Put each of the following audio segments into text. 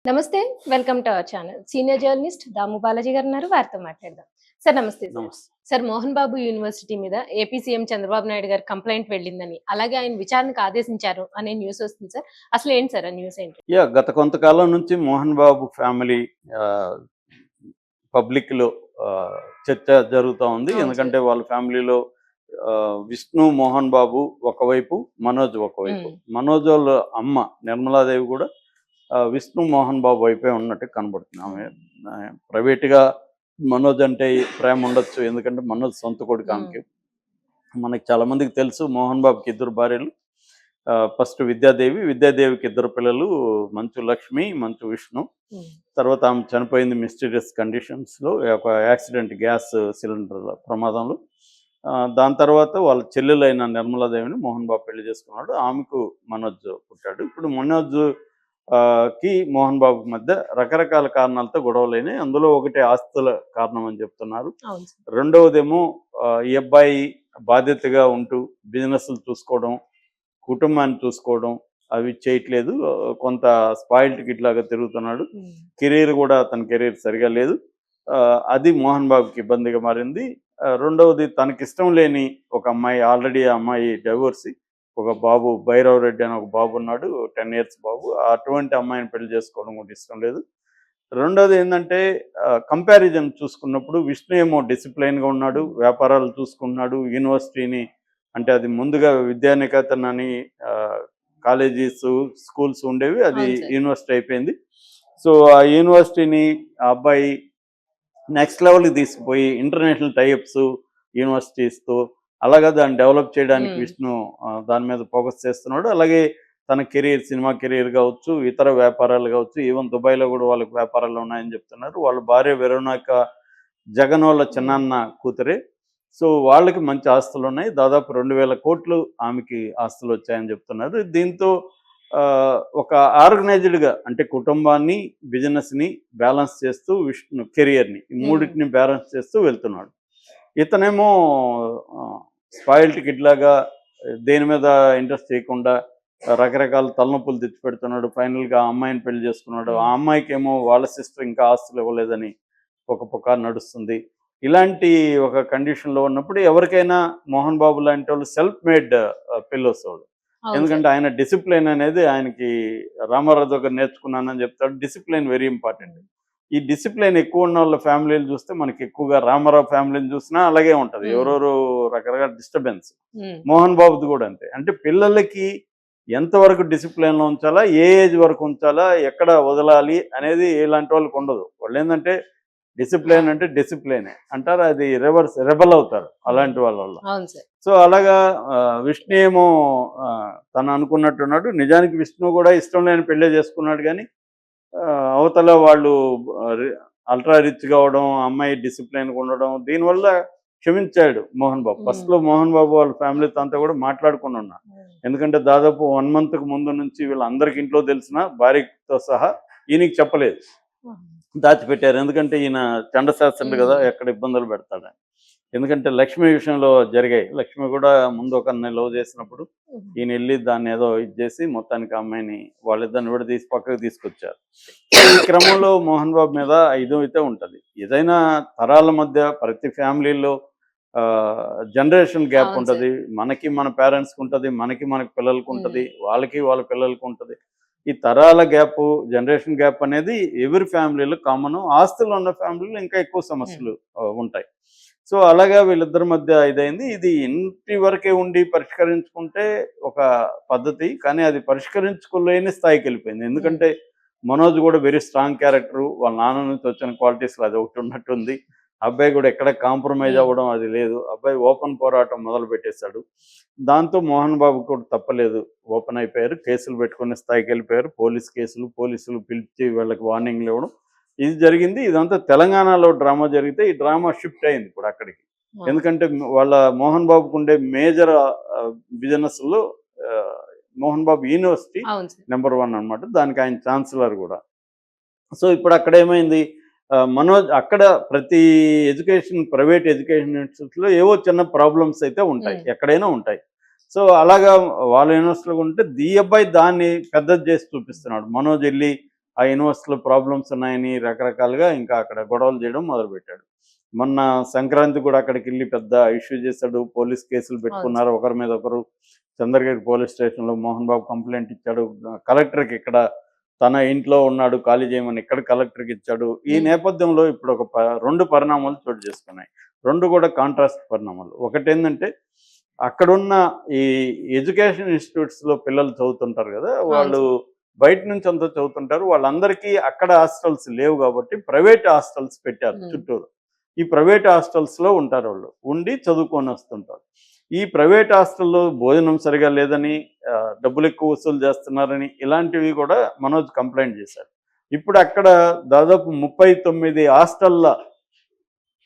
నమస్తే. Welcome to our channel. Senior journalist Damu Balaji garu ఉన్నారు. వారితో మాట్లాడదాం. సార్ నమస్తే సార్. నమస్తే. సార్ మోహన్ బాబు యూనివర్సిటీ మీద AP CM Chandrababu Naidu garu complaint వెళ్ళిందని, అలాగే ఆయన విచారణకు ఆదేశించారు అనే న్యూస్ వస్తుంది సార్. అసలు ఏంటి సార్ ఆ న్యూస్ ఏంటి? గత కొంతకాలం నుంచి మోహన్ బాబు ఫ్యామిలీ ఆహ్, పబ్లిక్‌లో చర్చ జరుగుతా ఉంది. అవును సార్. ఎందుకంటే వాళ్ళ ఫ్యామిలీలో విష్ణు, మోహన్ బాబు ఒకవైపు, మనోజ్ ఒకవైపు. హ్మ్. మనోజ్ వాళ్ళ అమ్మ నిర్మలాదేవి కూడా విష్ణు, మోహన్ బాబు వైపే ఉన్నట్టు కనబడుతుంది. ఆమె ప్రైవేట్‌గా మనోజ్ అంటే ప్రేమ ఉండొచ్చు. ఎందుకంటే మనోజ్ సొంత కొడుకు హ్మ్. ఆమెకి. మనకి చాలా మందికి తెలుసు మోహన్ బాబుకి ఇద్దరు భార్యలు. ఫస్ట్ విద్యాదేవి, విద్యాదేవికి ఇద్దరు పిల్లలు మంచు లక్ష్మి, మంచు విష్ణు. హ్మ్. తర్వాత ఆమె చనిపోయింది మిస్టీరియస్ కండిషన్స్‌లో ఒక యాక్సిడెంట్ గ్యాస్ సిలిండర్ ప్రమాదంలో. దాని తర్వాత వాళ్ళ చెల్లెలైన నిర్మలాదేవిని మోహన్ బాబు పెళ్లి చేసుకున్నాడు. ఆమెకు మనోజ్ పుట్టాడు. ఇప్పుడు మనోజ్ కి మోహన్ బాబుకి మధ్య రకరకాల కారణాలతో గొడవలైనాయి. అందులో ఒకటి ఆస్తుల కారణం అని చెప్తున్నారు. అవును సార్. రెండవదేమో ఈ అబ్బాయి బాధ్యతగా ఉంటూ బిజినెస్‌లు చూసుకోవడం, కుటుంబాన్ని చూసుకోవడం అవి చేయట్లేదు. కొంత స్పాయిల్డ్ కిడ్ లాగా తిరుగుతున్నాడు. హ్మ్. కెరీర్ కూడా అతని కెరీర్ సరిగా లేదు. అది మోహన్ బాబుకి ఇబ్బందిగా మారింది. రెండవది తనకిష్టం లేని ఒక అమ్మాయి, ఆల్రెడీ ఆ అమ్మాయి డైవోర్సీ. ఒక బాబు భైరవ్ రెడ్డి అని ఒక బాబు ఉన్నాడు. 10 ఇయర్స్ బాబు. అటువంటి అమ్మాయిని పెళ్లి చేసుకోవడం కూడా ఇష్టం లేదు. రెండోది ఏందంటే కంపారిజన్ చూసుకున్నప్పుడు విష్ణు ఏమో డిసిప్లైన్‌గా ఉన్నాడు. వ్యాపారాలు చూసుకుంటున్నాడు. యూనివర్సిటీని అంటే అది ముందుగా విద్యానికేతన్ అని ఆహ్, కాలేజీసు, స్కూల్స్ ఉండేవి. అది అవును సార్. యూనివర్సిటీ అయిపోయింది. సో, ఆ యూనివర్సిటీని ఆ అబ్బాయి నెక్స్ట్ లెవెల్‌కి తీసుకుపోయి ఇంటర్నేషనల్ టై అప్స్ యూనివర్సిటీస్‌తో అలాగా దాన్ని డెవలప్ చేయడానికి హ్మ్. విష్ణు దాని మీద ఫోకస్ చేస్తున్నాడు. అలాగే తన కెరీర్, సినిమా కెరీర్ కావచ్చు, ఇతర వ్యాపారాలు కావచ్చు, ఈవెన్ దుబాయ్‌లో కూడా వాళ్ళకి వ్యాపారాలు ఉన్నాయని చెప్తున్నారు. వాళ్ళ భార్య వెరోనాక జగన్ వాళ్ళ హ్మ్. చిన్నాన్న కూతురే. సో, వాళ్ళకి మంచి ఆస్తులున్నాయి. దాదాపు 2000,00,00,000 ఆమెకి ఆస్తులొచ్చాయని చెప్తున్నారు. దీంతో ఒక ఆర్గనైజ్డ్‌గా అంటే కుటుంబాన్ని, బిజినెస్‌ని బ్యాలెన్స్ చేస్తూ విష్ణు కెరియర్‌ని ఈ హ్మ్. మూడిటిని బ్యాలెన్స్ చేస్తూ వెళ్తున్నాడు. ఇతనేమో ఆహ్, స్పాయిల్డ్ కిడ్ లాగా దేని మీద ఇంట్రెస్ట్ చేయకుండా రకరకాల తలనొప్పులు తెచ్చిపెడుతున్నాడు. ఫైనల్‌గా ఆ అమ్మాయిని పెళ్లి చేసుకున్నాడు. ఆ హ్మ్. అమ్మాయికేమో వాళ్ళ సిస్టర్ ఇంకా ఆస్తులు ఇవ్వలేదని ఒక పుకారు నడుస్తుంది. ఇలాంటి ఒక కండిషన్‌లో ఉన్నప్పుడు ఎవరికైనా Mohan Babu లాంటోళ్ళు self made fellows వాళ్ళు. అవును సార్. ఎందుకంటే ఆయన డిసిప్లిన్ అనేది ఆయనకి రామారావు దగ్గర నేర్చుకున్నానని చెప్తాడు. Discipline very important. హ్మ్. ఈ డిసిప్లిన్ ఎక్కువ ఉన్నోళ్ళ ఫ్యామిలీలు చూస్తే మనకి ఎక్కువగా రామారావు ఫ్యామిలీని చూసినా అలాగే ఉంటది. హ్మ్. ఎవరెవరో రకరకాల డిస్టర్బెన్స్. హ్మ్. మోహన్ బాబుది కూడా అంతే. అంటే పిల్లలకి ఎంతవరకు డిసిప్లిన్‌లో ఉంచాలా? ఏ ఏజ్ వరకు ఉంచాలా? ఎక్కడ వదలాలి? అనేది ఇలాంటి వాళ్ళకి ఉండదు. వాళ్ళేందంటే డిసిప్లిన్ అంటే డిసిప్లినే అంటారు. అది రివర్స్ రెబెల్ అవుతారు హ్మ్. అలాంటి వాళ్ళ వల్ల. అవును సార్. సో, అలాగా విష్ణు ఏమో తను అనుకున్నట్టున్నాడు. నిజానికి విష్ణు కూడా ఇష్టం లేని పెళ్ళే చేసుకున్నాడు గానీ అవతల వాళ్ళు రి అల్ట్రా రిచ్‌గా అవ్వడం, అమ్మాయి డిసిప్లిన్‌గా ఉండడం దీనివల్ల క్షమించాడు మోహన్ బాబు. హ్మ్. ఫస్ట్‌లో మోహన్ బాబు వాళ్ళ ఫ్యామిలీతో అంతా కూడా మాట్లాడుకొని ఉన్నారు. హ్మ్. ఎందుకంటే దాదాపు 1 మంత్‌కి ముందు నుంచి వీళ్ళందరికి ఇంట్లో తెలిసినా భార్యతో సహా ఈయనకి చెప్పలేదు. హ్మ్. దాచిపెట్టారు. ఎందుకంటే ఈయన చండశాసనుడు గదా! హ్మ్. ఎక్కడ ఇబ్బందులు పెడతాడని. ఎందుకంటే లక్ష్మి విషయంలో జరిగాయి. లక్ష్మి కూడా ముందు ఒకరిని లవ్ చేసినప్పుడు హ్మ్. ఈయనెళ్లి దాన్నేదో ఇది జేసి మొత్తానికి ఆ అమ్మాయిని వాళ్ళిద్దరిని విడదీసి పక్కకు తీసుకొచ్చారు. సో, ఈ క్రమంలో మోహన్ బాబు మీద ఇదైతే ఉంటది. ఏదైనా తరాల మధ్య ప్రతి ఫ్యామిలీలో జనరేషన్ గ్యాప్ అవును సార్. ఉంటది. మనకి మన పేరెంట్స్‌కుంటది. మనకి మన హ్మ్. పిల్లలకుంటది. వాళ్ళకి వాళ్ళ పిల్లలకుంటది. ఈ తరాల గ్యాపు, జనరేషన్ గ్యాప్ అనేది ఎవరి ఫ్యామిలీలో కామను. ఆస్తులున్న ఫ్యామిలీలో ఇంకా ఎక్కువ హ్మ్. సమస్యలు ఉంటాయి. సో, అలాగా వీళ్ళిద్దరి మధ్య ఇదైంది. ఇది ఇంటి వరకే ఉండి పరిష్కరించుకుంటే ఒక పద్ధతి. కానీ అది పరిష్కరించుకోలేని స్థాయికెళ్ళిపోయింది. హ్మ్. ఎందుకంటే మనోజ్ గూడా వెరీ స్ట్రాంగ్ క్యారెక్టరు. వాళ్ళ నాన్న నుంచి వచ్చిన క్వాలిటీస్‌లో అదొకటి ఉన్నట్టుంది. అబ్బాయి గూడా ఎక్కడ కాంప్రమైజ్ హ్మ్. అవ్వడం అది లేదు. అబ్బాయి ఓపెన్ పోరాటం మొదలుపెట్టేసాడు. దాంతో మోహన్ బాబుకి కూడా తప్పలేదు. ఓపెన్ అయిపోయారు. కేసులు పెట్టుకునే స్థాయికెళ్ళిపోయారు. పోలీస్ కేసులు, పోలీసులు పిలిచి వీళ్ళకి వార్నింగ్‌లు ఇవ్వడం. ఇది జరిగింది. ఇదంతా తెలంగాణలో డ్రామా జరిగితే, ఈ డ్రామా షిఫ్ట్ అయింది ఇప్పుడు అక్కడికి. ఆ! ఎందుకంటే వాళ్ళ మోహన్ బాబుకుండే మేజర్ బిజినెస్‌లో ఆహ్, మోహన్ బాబు యూనివర్సిటీ అవును సార్. నంబర్ 1 అనమాట. దానికి ఆయన ఛాన్సలర్ గూడా. సో, ఇప్పుడు అక్కడేమైంది మనోజ్ అక్కడ ప్రతి ప్రైవేట్ ఎడ్యుకేషన్ ఇన్‌స్టిట్యూట్‌లో ఏవో చిన్న ప్రాబ్లమ్స్ అయితే ఉంటాయి. హ్మ్. ఎక్కడైనా ఉంటాయి. సో, అలాగా వాళ్ళ యూనివర్సిటీలో ఉంటే ఈ అబ్బాయి దాన్ని పెద్దది చేసి చూపిస్తున్నాడు. మనోజ్ ఎళ్లి ఆ యూనివర్సిటీలో ప్రాబ్లమ్స్ ఉన్నాయని రకరకాలుగా ఇంకా అక్కడ గొడవలు చేయడం మొదలుపెట్టాడు. మొన్న సంక్రాంతి కూడా అక్కడికి వెళ్ళి పెద్ద ఇష్యూ చేశాడు. పోలీస్ కేసులు అవును పెట్టుకున్నారు సార్. ఒకరి మీద ఒకరు. చంద్రగిరి పోలీస్ స్టేషన్లో మోహన్ బాబు కంప్లైంట్ ఇచ్చాడు. కలెక్టర్కి ఇక్కడ తన ఇంట్లో ఉన్నాడు ఖాళీ చేయమని ఇక్కడ కలెక్టర్కి ఇచ్చాడు. ఈ నేపథ్యంలో ఇప్పుడు ఒక రెండు పరిణామాలు చోటు చేసుకున్నాయి. రెండు కూడా కాంట్రాస్ట్ పరిణామాలు. ఒకటేంటంటే అక్కడున్న ఈ ఎడ్యుకేషన్ ఇన్స్టిట్యూట్స్‌లో పిల్లలు చదువుతుంటారు గదా! అవును వాళ్ళు సార్. బయట నుంచి అంతా చదువుతుంటారు. వాళ్ళందరికీ అక్కడ హాస్టల్స్ లేవు గాబట్టి ప్రైవేట్ హాస్టల్స్ పెట్టారు చుట్టూరు. ఈ ప్రైవేట్ హాస్టల్స్‌లో ఉంటారోళ్ళు. ఉండి చదువుకొనొస్తుంటారు. ఈ ప్రైవేట్ హాస్టల్‌లో భోజనం సరిగ్గా లేదని, డబ్బులెక్కువ వసూలు చేస్తున్నారని ఇలాంటివి కూడా మనోజ్ కంప్లెయింట్ చేశారు. ఇప్పుడు అక్కడ దాదాపు 39 హాస్టళ్ళ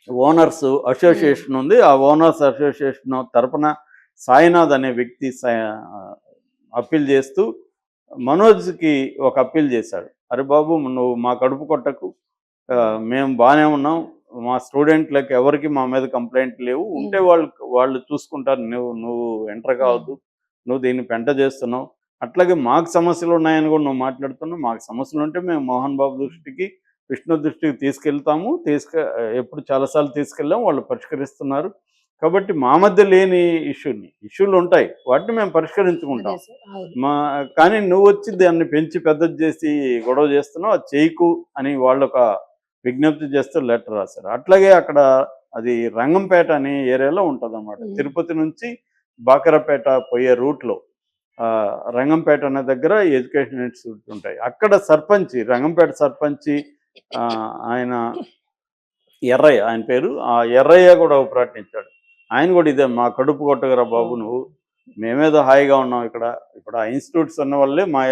ఓనర్స్ అసోసియేషన్ ఉంది. ఆ ఓనర్స్ అసోసియేషన్ తరపున సాయినాథ్ అనే వ్యక్తి అప్పీల్ చేస్తూ మనోజ్కి ఒక అప్పీల్ చేశాడు. అరే బాబు నువ్వు మా కడుపు కొట్టకు, మేము బాగానే ఉన్నాం, మా స్టూడెంట్లకు ఎవరికి మా మీద కంప్లైంట్ లేవు, ఉంటే వాళ్ళు వాళ్ళు చూసుకుంటారు, నువ్వు నువ్వు ఎంటర్ కావద్దు, నువ్వు దీన్ని పెంట చేస్తున్నావు, అట్లాగే మాకు సమస్యలు ఉన్నాయని కూడా నువ్వు మాట్లాడుతున్నావు, మాకు సమస్యలు ఉంటే మేము మోహన్ బాబు దృష్టికి విష్ణు దృష్టికి తీసుకెళ్తాము, ఎప్పుడు చాలాసార్లు తీసుకెళ్ళాము, వాళ్ళు పరిష్కరిస్తున్నారు. కాబట్టి మా మధ్య లేని ఇష్యూలు ఉంటాయి, వాటిని మేము పరిష్కరించుకుంటాం. అదే సార్. అవును. కానీ నువ్వు వచ్చి దాన్ని పెంచి పెద్దది చేసి గొడవ చేస్తున్నావు, అది చేయకు అని వాళ్ళు ఒక విజ్ఞప్తి చేస్తూ లెటర్ రాశారు. అట్లాగే అక్కడ అది రంగంపేట అనే ఏరియాలో ఉంటుందన్నమాట. తిరుపతి నుంచి బాకరపేట పోయే రూట్లో రంగంపేట అనే దగ్గర ఎడ్యుకేషన్ ఇన్స్టిట్యూట్ ఉంటాయి. అక్కడ సర్పంచి, రంగంపేట సర్పంచి ఆయన ఎర్రయ్య ఆయన పేరు. ఆ ఎర్రయ్య కూడా ఒక ప్రకటించాడు. ఆయన కూడా ఇదే, మా కడుపు కొట్టగరా బాబు నువ్వు, మేమేదో హాయిగా ఉన్నాం ఇక్కడ. ఇప్పుడు ఆ ఇన్స్టిట్యూట్స్ ఉన్న వల్లే మా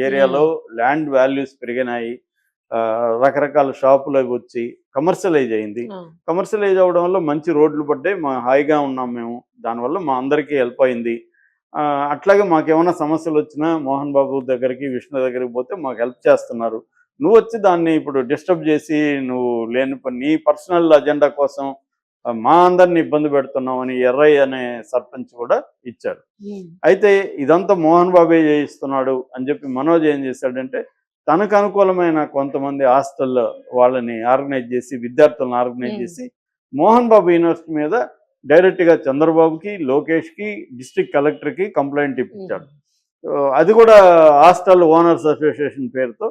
ఏరియాలో ల్యాండ్ వాల్యూస్ పెరిగినాయి, రకరకాల షాపులు అవి వచ్చి కమర్షియలైజ్ అయింది. కమర్షియలైజ్ అవ్వడం వల్ల మంచి రోడ్లు పడ్డాయి, మా హాయిగా ఉన్నాం మేము, దానివల్ల మా అందరికీ హెల్ప్ అయింది. అట్లాగే మాకేమైనా సమస్యలు వచ్చినా మోహన్ బాబు దగ్గరికి విష్ణు దగ్గరికి పోతే మాకు హెల్ప్ చేస్తున్నారు. నువ్వు వచ్చి దాన్ని ఇప్పుడు డిస్టర్బ్ చేసి నువ్వు లేని నీ పర్సనల్ అజెండా కోసం మా అందరిని ఇబ్బంది పెడుతున్నావు అని ఎర్రయ్య అనే సర్పంచ్ కూడా ఇచ్చాడు. అయితే ఇదంతా మోహన్ బాబే చేయిస్తున్నాడు అని చెప్పి మనోజ్ ఏం చేశాడంటే తనకు అనుకూలమైన కొంతమంది హాస్టల్ వాళ్ళని ఆర్గనైజ్ చేసి, విద్యార్థులను ఆర్గనైజ్ చేసి మోహన్ బాబు యూనివర్సిటీ మీద డైరెక్ట్గా చంద్రబాబుకి, లోకేష్కి, డిస్ట్రిక్ట్ కలెక్టర్కి కంప్లైంట్ ఇప్పించాడు. అది కూడా హాస్టల్ ఓనర్స్ అసోసియేషన్ పేరుతో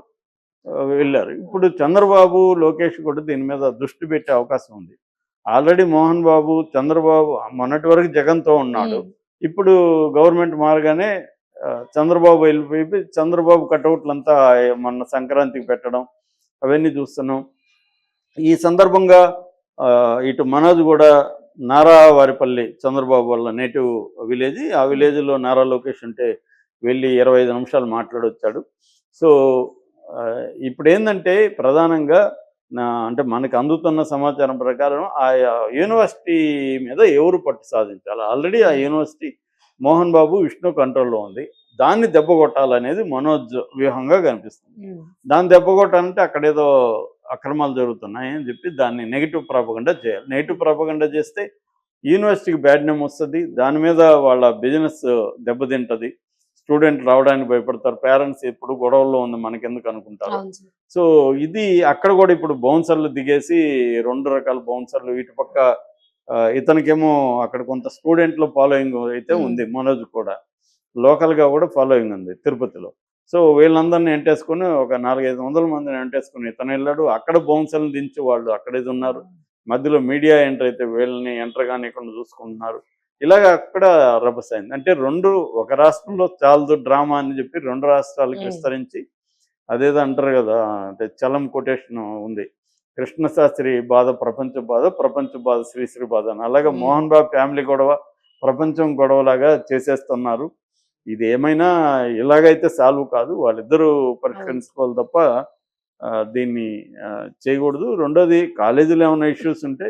వెళ్ళారు. ఇప్పుడు చంద్రబాబు, లోకేష్ కూడా దీని మీద దృష్టి పెట్టే అవకాశం ఉంది. ఆల్రెడీ మోహన్ బాబు, చంద్రబాబు మొన్నటి వరకు జగన్తో ఉన్నాడు. ఇప్పుడు గవర్నమెంట్ మారగానే చంద్రబాబు వెళ్ళిపోయి చంద్రబాబు కటౌట్లంతా మొన్న సంక్రాంతికి పెట్టడం అవన్నీ చూస్తున్నాం. ఈ సందర్భంగా ఇటు మనోజ్ కూడా నారా వారిపల్లి, చంద్రబాబు వాళ్ళ నేటివ్ విలేజ్, ఆ విలేజ్లో నారా లోకేష్ ఉంటే వెళ్ళి 25 నిమిషాలు మాట్లాడొచ్చాడు. సో ఇప్పుడు ఏంటంటే ప్రధానంగా అంటే మనకు అందుతున్న సమాచారం ప్రకారం ఆ యూనివర్సిటీ మీద ఎవరు పట్టు సాధించాలి. ఆల్రెడీ ఆ యూనివర్సిటీ మోహన్ బాబు, విష్ణు కంట్రోల్లో ఉంది. దాన్ని దెబ్బ కొట్టాలనేది మనోజ్ వ్యూహంగా కనిపిస్తుంది. దాన్ని దెబ్బ కొట్టాలంటే అక్కడేదో అక్రమాలు జరుగుతున్నాయి అని చెప్పి దాన్ని నెగిటివ్ ప్రాపగండా చేయాలి. నెగిటివ్ ప్రాపగండా చేస్తే యూనివర్సిటీకి బ్యాడ్ నేమ్ వస్తుంది, దాని మీద వాళ్ళ బిజినెస్ దెబ్బతింటది, స్టూడెంట్ రావడానికి భయపడతారు, పేరెంట్స్ ఎప్పుడు గొడవల్లో ఉంది మనకెందుకు అనుకుంటారు. సో ఇది అక్కడ కూడా ఇప్పుడు బౌన్సర్లు దిగేసి 2 రకాల బౌన్సర్లు, ఇటు పక్క ఇతనికేమో అక్కడ కొంత స్టూడెంట్ల ఫాలోయింగ్ అయితే ఉంది, మనోజ్ కూడా లోకల్గా కూడా ఫాలోయింగ్ ఉంది తిరుపతిలో. సో వీళ్ళందరినీ ఎంటేసుకుని ఒక 400-500 మందిని ఎంటేసుకుని ఇతను వెళ్ళాడు. అక్కడ బౌన్సర్లు దించి వాళ్ళు అక్కడేది ఉన్నారు, మధ్యలో మీడియా ఎంటర్ అయితే వీళ్ళని ఎంటర్ కానికుండా చూసుకుంటున్నారు. ఇలాగ అక్కడ రభస అయింది. అంటే ఒక రాష్ట్రంలో చాలదు డ్రామా అని చెప్పి 2 రాష్ట్రాలకు విస్తరించి, అదేదో అంటారు కదా, అంటే చలం కొటేషన్ ఉంది, కృష్ణశాస్త్రి బాధ ప్రపంచ బాధ, ప్రపంచ బాధ శ్రీశ్రీ బాధ అని. అలాగే మోహన్ బాబు ఫ్యామిలీ గొడవ ప్రపంచం గొడవలాగా చేసేస్తున్నారు. ఇది ఏమైనా ఇలాగైతే సాల్వ్ కాదు, వాళ్ళిద్దరూ పరిష్కరించుకోవాలి తప్ప దీన్ని చేయకూడదు. రెండోది, కాలేజీలో ఏమైనా ఇష్యూస్ ఉంటే